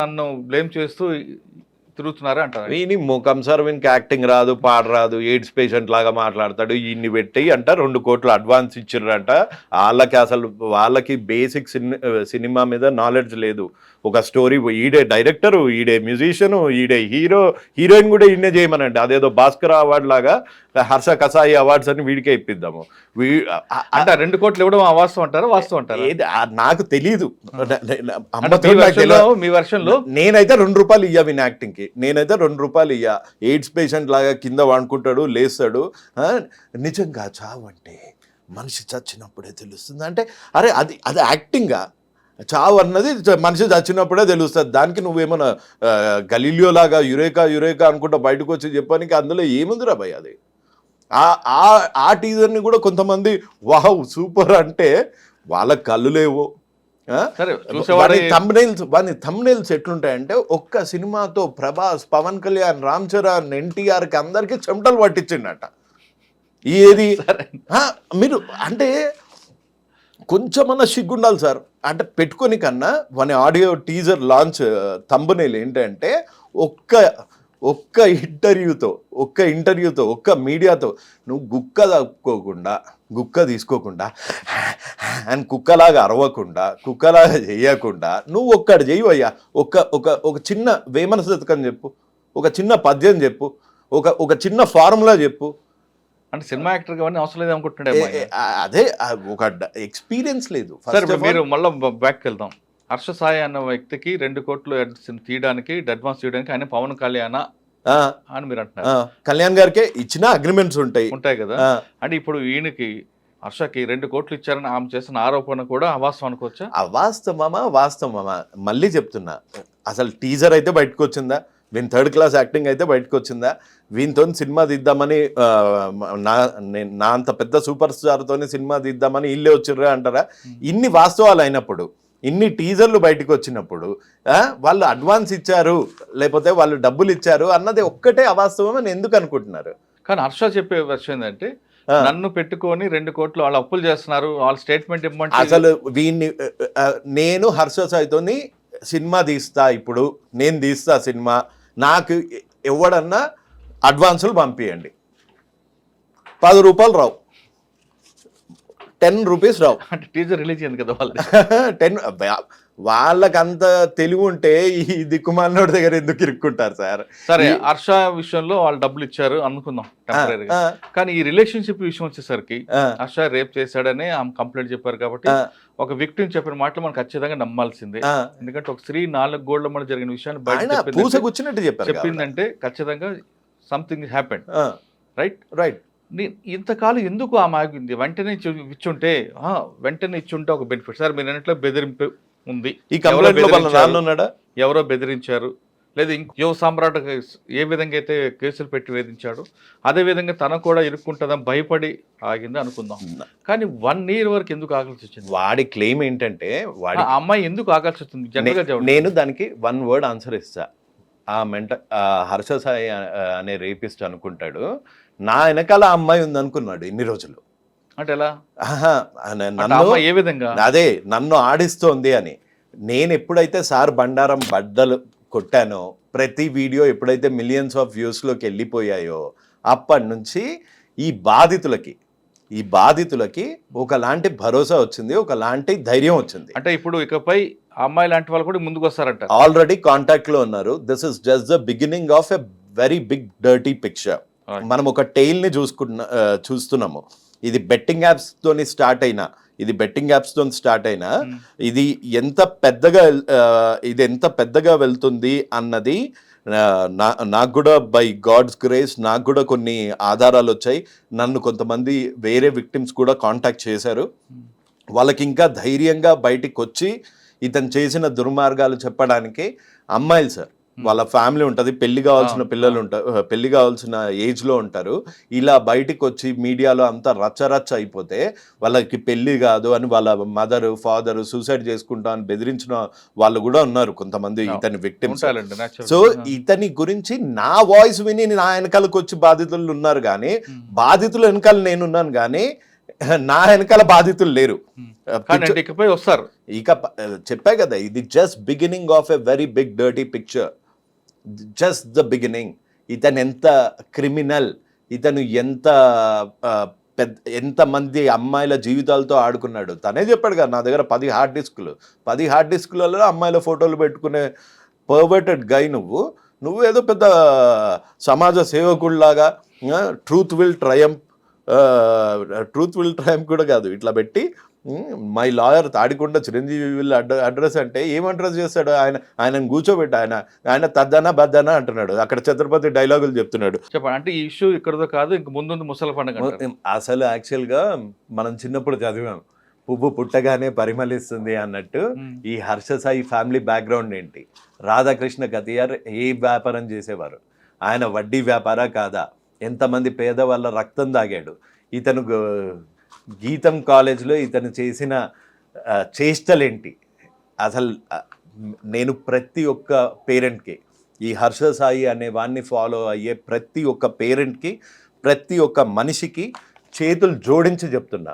నన్ను బ్లేమ్ చేస్తూ తిరుగుతున్నారా అంటారు. వీని ముఖం సార్ వీనికి యాక్టింగ్ రాదు, పాడరాదు, ఎయిడ్స్ పేషెంట్ లాగా మాట్లాడతాడు, ఈయన్ని పెట్టి అంట 2 కోట్లు అడ్వాన్స్ ఇచ్చిర్రంట. వాళ్ళకి బేసిక్ సినిమా మీద నాలెడ్జ్ లేదు. ఒక స్టోరీ ఈడే డైరెక్టరు, ఈడే మ్యూజిషియను, ఈడే హీరోయిన్ కూడా ఈయనే చేయమనండి. అదేదో భాస్కర్ అవార్డు లాగా హర్ష కసాయి అవార్డ్స్ అని వీడికే ఇప్పిద్దాము. అంటే 2 కోట్లు ఇవ్వడం అవాస్తవం అంటారా, వాస్తవం అంటారా? నాకు తెలీదు. మీ వర్షన్లో నేనైతే 2 రూపాయలు ఇయ్యా విన్ యాక్టింగ్కి. నేనైతే 2 రూపాయలు ఇయ్యా. ఎయిడ్స్ పేషెంట్ లాగా కింద వండుకుంటాడు, లేస్తాడు. నిజంగా చావు అంటే మనిషి చచ్చినప్పుడే తెలుస్తుంది అంటే, అరే అది యాక్టింగా? చావు అన్నది మనిషి చచ్చినప్పుడే తెలుస్తుంది. దానికి నువ్వేమన్నా గలీలియో లాగా యురేకా అనుకుంటా బయటకు వచ్చి చెప్పడానికి అందులో ఏముందిరా భయ్? అది ఆ టీజర్ని కూడా కొంతమంది వావ్ సూపర్ అంటే వాళ్ళకి కళ్ళు లేవు. థంబ్నెయిల్స్ ఎట్లుంటాయంటే, ఒక్క సినిమాతో ప్రభాస్, పవన్ కళ్యాణ్, రామ్ చరణ్, ఎన్టీఆర్కి అందరికీ చెమటలు పట్టించిండట. ఏది మీరు అంటే కొంచెమన్నా సిగ్గుండాలి సార్. అంటే పెట్టుకొని కన్నా మన ఆడియో టీజర్ లాంచ్ థంబ్నెయిల్ ఏంటంటే ఒక్క ఇంటర్వ్యూతో ఒక్క మీడియాతో నువ్వు గుక్క తీసుకోకుండా అండ్ కుక్కలాగా అరవకుండా, కుక్కలాగా చేయకుండా నువ్వు ఒక్కటి చేయవయ్యా. ఒక చిన్న వేమన శతకం చెప్పు, ఒక చిన్న పద్యం చెప్పు, ఒక చిన్న ఫార్ములా చెప్పు. అంటే సినిమా యాక్టర్ అవన్నీ అవసరం లేదు అనుకుంటున్నాడే. అదే ఒక ఎక్స్పీరియన్స్ లేదు. మీరు మళ్ళీ బ్యాక్ వెళ్దాం. హర్ష సాయి అన్న వ్యక్తికి 2 కోట్లు తీయడానికి అడ్వాన్స్ తీయడానికి ఆయన పవన్ కళ్యాణ్ అని మీరు అంటున్నారు. కళ్యాణ్ గారికే ఇచ్చిన అగ్రిమెంట్స్ ఉంటాయి కదా. అంటే ఇప్పుడు ఈయనకి హర్షకి 2 కోట్లు ఇచ్చారని ఆమె చేసిన ఆరోపణ కూడా అవాస్తవం అనుకోవచ్చా? వాస్తవమా మళ్ళీ చెప్తున్నా. అసలు టీజర్ అయితే బయటకు వచ్చిందా? వీని 3rd క్లాస్ యాక్టింగ్ అయితే బయటకు వచ్చిందా? వీనితో సినిమా తీద్దామని నా అంత పెద్ద సూపర్ స్టార్తో సినిమా తీద్దామని ఇల్లే వచ్చిర్రా అంటారా? ఇన్ని వాస్తవాలు అయినప్పుడు, ఇన్ని టీజర్లు బయటకు వచ్చినప్పుడు వాళ్ళు అడ్వాన్స్ ఇచ్చారు లేకపోతే వాళ్ళు డబ్బులు ఇచ్చారు అన్నది ఒక్కటే అవాస్తవం అని ఎందుకు అనుకుంటున్నారు? కానీ హర్ష చెప్పే విషయం ఏంటంటే, నన్ను పెట్టుకొని 2 కోట్లు వాళ్ళు అప్పులు చేస్తున్నారు, వాళ్ళ స్టేట్మెంట్ ఇవ్వమంటే. అసలు నేను హర్ష సాయితోని సినిమా తీస్తా, ఇప్పుడు నేను తీస్తా సినిమా, నాకు ఎవడన్నా అడ్వాన్సులు పంపించండి. 10 రూపాయలు రావు, 10 రూపీస్ రావు. అంటే టీజర్ రిలీజ్ అయింది కదా వాళ్ళు 10. వాళ్ళకంత తెలివి ఉంటే ఈ దిక్కుమాలినోడి దగ్గర ఎందుకు ఇరుక్కుంటారు సార్? సరే, హర్ష విషయంలో వాళ్ళు డబ్బులు ఇచ్చారు అనుకుందాం టెంపరీగా. కానీ ఈ రిలేషన్షిప్ విషయం వచ్చేసరికి హర్ష రేప్ చేశాడని ఆమె కంప్లైంట్ చెప్పారు కాబట్టి ఒక విక్టిమ్ చెప్పిన మాటలు మనం ఖచ్చితంగా నమ్మాల్సిందే. ఎందుకంటే ఒక స్త్రీ 4 గోళ్ల మధ్య జరిగిన విషయాన్ని బయట చెప్పిందంటే ఖచ్చితంగా సంథింగ్ హ్యాపెండ్. రైట్. ఇంతకాలం ఎందుకు ఆమె ఆగింది? వెంటనే ఇచ్చుంటే ఒక బెనిఫిట్. సార్ మీరు అన్నట్లు బెదిరింపు ఉంది, ఎవరో బెదిరించారు, లేదా యువ సామ్రాట్ ఏ విధంగా అయితే కేసులు పెట్టి వేధించాడు అదే విధంగా తన కూడా ఇరుక్కుంటుందని భయపడి ఆగింది అనుకుందాం. కానీ 1 year వరకు ఎందుకు ఆగాల్సి వచ్చింది? వాడి క్లెయిమ్ ఏంటంటే, ఆ అమ్మాయి ఎందుకు ఆగాల్సి వచ్చింది? జనరల్గా నేను దానికి 1 word ఆన్సర్ ఇస్తా. హర్ష సాయి అనే రేపిస్ట్ అనుకుంటాడు, నా వెనకాల అమ్మాయి ఉంది అనుకున్నాడు ఇన్ని రోజులు. అంటే ఎలా? ఏ విధంగా? అదే నన్ను ఆడిస్తోంది అని. నేను ఎప్పుడైతే సార్ బండారం బద్దలు కొట్టానో, ప్రతి వీడియో ఎప్పుడైతే మిలియన్స్ ఆఫ్ వ్యూస్లోకి వెళ్ళిపోయాయో, అప్పటి నుంచి ఈ బాధితులకి ఒకలాంటి భరోసా వచ్చింది, ఒకలాంటి ధైర్యం వచ్చింది. అంటే ఇప్పుడు ఇకపై అమ్మాయి లాంటి వాళ్ళు కూడా ముందుకు వస్తారంట. ఆల్రెడీ కాంటాక్ట్ లో ఉన్నారు. This is just the beginning of a very big dirty picture. మనం ఒక టైల్ ని చూస్తున్నాము. ఇది బెట్టింగ్ యాప్స్ తోని స్టార్ట్ అయినా, ఇది ఎంత పెద్దగా వెళ్తుంది అన్నది నాకు కూడా బై గాడ్స్ గ్రేస్ నాకు కూడా కొన్ని ఆధారాలు వచ్చాయి. నన్ను కొంతమంది వేరే విక్టిమ్స్ కూడా కాంటాక్ట్ చేశారు. వాళ్ళకి ఇంకా ధైర్యంగా బయటికి వచ్చి ఇతను చేసిన దుర్మార్గాలు చెప్పడానికి అమ్మాయిలు సార్, వాళ్ళ ఫ్యామిలీ ఉంటుంది, పెళ్లి కావాల్సిన పిల్లలు ఉంటారు, పెళ్లి కావాల్సిన ఏజ్లో ఉంటారు. ఇలా బయటికి వచ్చి మీడియాలో అంతా రచ్చరచ్చ అయిపోతే వాళ్ళకి పెళ్లి కాదు అని వాళ్ళ మదరు ఫాదరు సూసైడ్ చేసుకుంటా అని బెదిరించిన వాళ్ళు కూడా ఉన్నారు కొంతమంది ఇతని విక్టిమ్స్. సో ఇతని గురించి నా వాయిస్ విని నా వెనకాలకు వచ్చి బాధితులు ఉన్నారు, కానీ బాధితుల వెనకాల నేనున్నాను, కానీ నా వెనకాల బాధితులు లేరు. కానీ అంటే ఇకపై వస్తారు. ఇక చెప్పా కదా, ఇది just beginning of a very big dirty picture, just the beginning. ఇతను ఎంత క్రిమినల్, ఇతను ఎంత ఎంతమంది అమ్మాయిల జీవితాలతో ఆడుకున్నాడు. తనే చెప్పాడు కదా, నా దగ్గర 10 హార్డ్ డిస్కులలో అమ్మాయిల ఫోటోలు పెట్టుకునే పర్వర్టెడ్ గై నువ్వు ఏదో పెద్ద సమాజ సేవకుడిలాగా ట్రూత్ విల్ ట్రయంప్ కూడా కాదు, ఇట్లా పెట్టి my lawyer Tadikonda Chiranjeevi will address అంటే ఏం అడ్రస్ చేస్తాడు? ఆయనను కూర్చోబెట్టి ఆయన తద్దనా బద్దనా అంటున్నాడు, అక్కడ ఛత్రపతి డైలాగులు చెప్తున్నాడు. చెప్పండి, అంటే ఈ ఇష్యూ ఇక్కడతో కాదు, ఇంక ముందు ముసలి పండుగ. అసలు యాక్చువల్గా మనం చిన్నప్పుడు చదివాం, పువ్వు పుట్టగానే పరిమళిస్తుంది అన్నట్టు. ఈ హర్ష సాయి ఫ్యామిలీ బ్యాక్గ్రౌండ్ ఏంటి? రాధాకృష్ణ కతియార్ ఏ వ్యాపారం చేసేవారు? ఆయన వడ్డీ వ్యాపారా కాదా? ఎంతమంది పేదవాళ్ళ రక్తం తాగాడు? ఇతను గీతం కాలేజ్లో ఇతను చేసిన చేష్టలేంటి? అసలు నేను ప్రతి ఒక్క పేరెంట్కి, ఈ హర్ష సాయి అనే వాడిని ఫాలో అయ్యే ప్రతి ఒక్క పేరెంట్కి, ప్రతి ఒక్క మనిషికి చేతులు జోడించి చెప్తున్నా,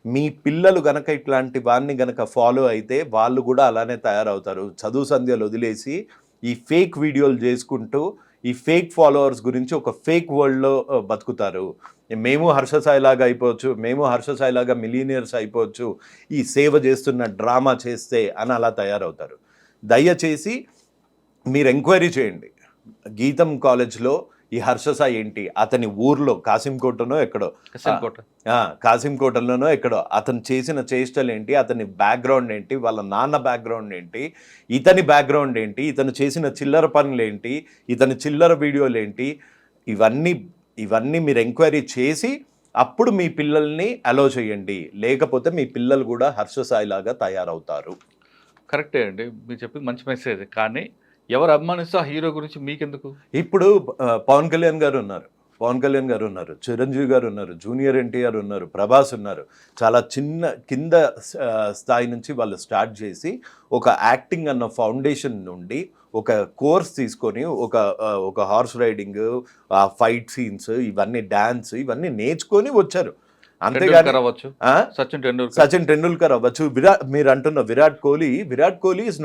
మీ పిల్లలు గనక ఇట్లాంటి వాడిని గనక ఫాలో అయితే వాళ్ళు కూడా అలానే తయారవుతారు. చదువు సంధ్యలు వదిలేసి ఈ ఫేక్ వీడియోలు చేసుకుంటూ ఈ ఫేక్ ఫాలోవర్స్ గురించి ఒక ఫేక్ వరల్డ్లో బతుకుతారు. మేము హర్ష సాయిలాగా అయిపోవచ్చు, మేము హర్ష సాయిలాగా మిలీనియర్స్ అయిపోవచ్చు, ఈ సేవ చేస్తున్న డ్రామా చేస్తే అని అలా తయారవుతారు. దయచేసి మీరు ఎంక్వైరీ చేయండి. గీతం కాలేజ్లో ఈ హర్ష సాయి ఏంటి? అతని ఊర్లో కాసింకోటనో ఎక్కడో, కాసింకోటలోనో ఎక్కడో అతను చేసిన చేష్టలు ఏంటి? అతని బ్యాక్గ్రౌండ్ ఏంటి? వాళ్ళ నాన్న బ్యాక్గ్రౌండ్ ఏంటి? ఇతని బ్యాక్గ్రౌండ్ ఏంటి? ఇతను చేసిన చిల్లర పనులు ఏంటి? ఇతని చిల్లర వీడియోలు ఏంటి? ఇవన్నీ మీరు ఎంక్వైరీ చేసి అప్పుడు మీ పిల్లల్ని అలో చేయండి. లేకపోతే మీ పిల్లలు కూడా హర్ష సాయి లాగా తయారవుతారు. కరెక్టే అండి, మీరు చెప్పింది మంచి మెసేజ్. కానీ ఎవరు అభిమానిస్తే ఆ హీరో గురించి మీకెందుకు? ఇప్పుడు పవన్ కళ్యాణ్ గారు ఉన్నారు, చిరంజీవి గారు ఉన్నారు, జూనియర్ ఎన్టీఆర్ ఉన్నారు, ప్రభాస్ ఉన్నారు. చాలా కింద స్థాయి నుంచి వాళ్ళు స్టార్ట్ చేసి ఒక యాక్టింగ్ అన్న ఫౌండేషన్ నుండి ఒక కోర్స్ తీసుకొని ఒక హార్స్ రైడింగ్, ఫైట్ సీన్స్, ఇవన్నీ డాన్స్, ఇవన్నీ నేర్చుకొని వచ్చారు. అంతేగాని సచిన్ టెండూల్కర్ అవ్వచ్చు, మీరు అంటున్న Virat Kohli is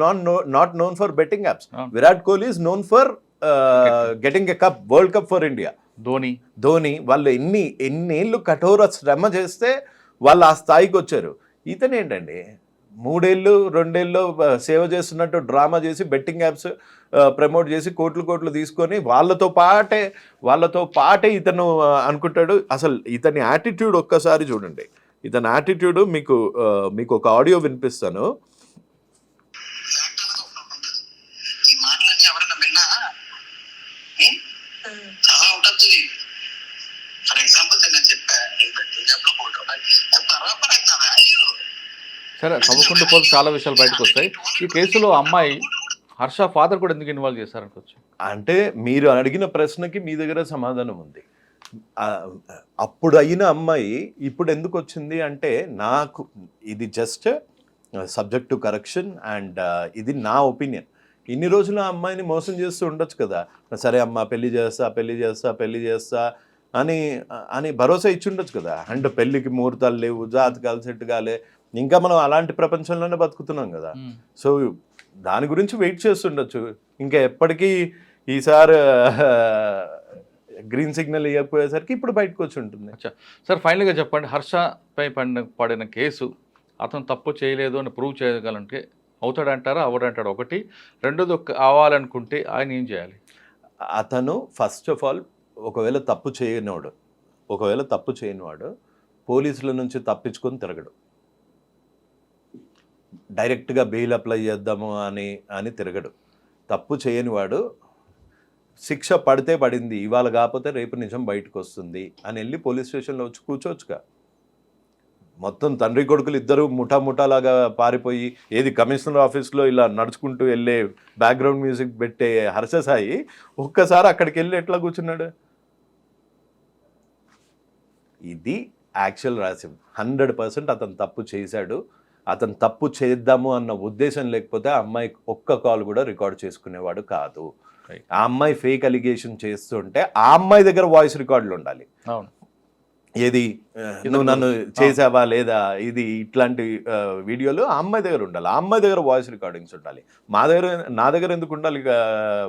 not known for betting apps. Virat Kohli is known for getting a cup, world cup for India. Dhoni వాళ్ళు ఎన్నేళ్ళు కఠోర శ్రమ చేస్తే వాళ్ళు ఆ స్థాయికి వచ్చారు. ఇతను ఏంటండి 2 ఏళ్ళు సేవ చేస్తున్నట్టు డ్రామా చేసి బెట్టింగ్ యాప్స్ ప్రమోట్ చేసి కోట్లు తీసుకొని వాళ్ళతో పాటే ఇతను అనుకుంటాడు. అసలు ఇతని యాటిట్యూడ్ ఒక్కసారి చూడండి. ఇతని యాటిట్యూడ్ మీకు ఒక ఆడియో వినిపిస్తాను. సరే, తవ్వకుండా పోతే చాలా విషయాలు బయటకు వస్తాయి. ఈ కేసులో అమ్మాయి హర్ష ఫాదర్ కూడా ఎందుకు ఇన్వాల్వ్ చేశారనుకోవచ్చు? అంటే మీరు అడిగిన ప్రశ్నకి మీ దగ్గర సమాధానం ఉంది. అప్పుడు అయిన అమ్మాయి ఇప్పుడు ఎందుకు వచ్చింది అంటే, నాకు ఇది just subject to correction and ఇది నా ఒపీనియన్. ఇన్ని రోజులు ఆ అమ్మాయిని మోసం చేస్తూ ఉండొచ్చు కదా. సరే అమ్మ పెళ్లి చేస్తా అని భరోసా ఇచ్చి ఉండొచ్చు కదా. అంటే పెళ్లికి ముహూర్తాలు లేవు, జాతకాలు సెట్ కాలే, ఇంకా మనం అలాంటి ప్రపంచంలోనే బతుకుతున్నాం కదా. సో దాని గురించి వెయిట్ చేస్తుండొచ్చు. ఇంకా ఎప్పటికీ ఈసారి గ్రీన్ సిగ్నల్ ఇవ్వకపోయేసరికి ఇప్పుడు బయటకు వచ్చి ఉంటుంది. సార్, ఫైనల్గా చెప్పండి, హర్షపై పడిన కేసు అతను తప్పు చేయలేదు అని ప్రూవ్ చేయగలంటే అవుతాడంటారా, అవడంటారా? ఒకటి. రెండోది, అవ్వాలనుకుంటే ఆయన ఏం చేయాలి? అతను ఫస్ట్ ఆఫ్ ఆల్ ఒకవేళ తప్పు చేయనివాడు పోలీసుల నుంచి తప్పించుకొని తిరగడు. డైరెక్ట్గా బెయిల్ అప్లై చేద్దాము అని తిరగడు. తప్పు చేయనివాడు శిక్ష పడితే పడింది, ఇవాళ కాకపోతే రేపు నిజం బయటకు వస్తుంది అని వెళ్ళి పోలీస్ స్టేషన్లో వచ్చి కూర్చోవచ్చుగా. మొత్తం తండ్రి కొడుకులు ఇద్దరు ముఠాలాగా పారిపోయి ఏది కమిషనర్ ఆఫీస్లో ఇలా నడుచుకుంటూ వెళ్ళే బ్యాక్గ్రౌండ్ మ్యూజిక్ పెట్టే హర్ష సాయి ఒక్కసారి అక్కడికి వెళ్ళి ఎట్లా కూర్చున్నాడు? ఇది యాక్చువల్ రహస్యం. 100% అతను తప్పు చేశాడు. అతను తప్పు చేద్దాము అన్న ఉద్దేశం లేకపోతే ఆ అమ్మాయి ఒక్క కాల్ కూడా రికార్డ్ చేసుకునేవాడు కాదు. ఆ అమ్మాయి ఫేక్ అలిగేషన్ చేస్తుంటే ఆ అమ్మాయి దగ్గర వాయిస్ రికార్డులు ఉండాలి. ఏది నువ్వు నన్ను చేసావా లేదా ఇది ఇట్లాంటి వీడియోలు ఆ అమ్మాయి దగ్గర ఉండాలి, ఆ అమ్మాయి దగ్గర వాయిస్ రికార్డింగ్స్ ఉండాలి. నా దగ్గర ఎందుకు ఉండాలి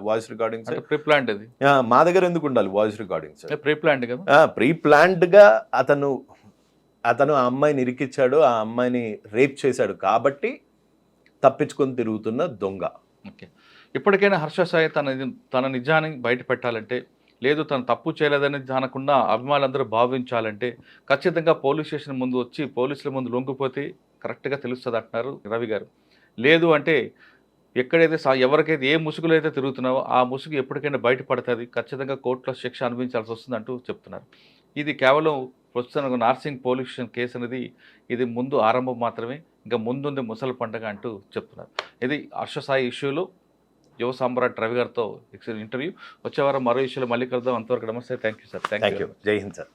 వాయిస్ రికార్డింగ్స్? ప్రీ ప్లాంట్ ఇది, మా దగ్గర ఎందుకు ఉండాలి వాయిస్ రికార్డింగ్స్? ప్రీ ప్లాంట్ కదా. ప్రీ ప్లాన్డ్ గా అతను ఆ అమ్మాయిని ఇరికిచ్చాడు, ఆ అమ్మాయిని రేప్ చేశాడు కాబట్టి తప్పించుకొని తిరుగుతున్న దొంగ. ఓకే, ఇప్పటికైనా హర్ష సాయి తన నిజాన్ని బయట పెట్టాలంటే, లేదు తను తప్పు చేయలేదని అనకుండా అభిమానులందరూ భావించాలంటే ఖచ్చితంగా పోలీస్ స్టేషన్ ముందు వచ్చి పోలీసుల ముందు లొంగిపోతే కరెక్ట్గా తెలుస్తుంది అంటున్నారు రవి గారు. లేదు అంటే ఎక్కడైతే ఎవరికైతే ఏ ముసుగులో అయితే తిరుగుతున్నావో ఆ ముసుగు ఎప్పటికైనా బయటపడుతుంది, ఖచ్చితంగా కోర్టులో శిక్ష అనుభవించాల్సి వస్తుంది అంటూ చెప్తున్నారు. ఇది కేవలం ప్రస్తుతం నార్సింగ్ పోలీస్ స్టేషన్ కేసు అనేది ఇది ముందు ఆరంభం మాత్రమే, ఇంకా ముందుంది ముసలి పండుగ అంటూ చెప్తున్నారు. ఇది హర్ష సాయి ఇష్యూలో యువ సామ్రాట్ రవి గారితో ఇంటర్వ్యూ. వచ్చే వారం మరో ఇష్యూలో మళ్ళీ కలుద్దాం. అంతవరకు నమస్తే, thank you sir. Thank you. జై హింద్ సార్.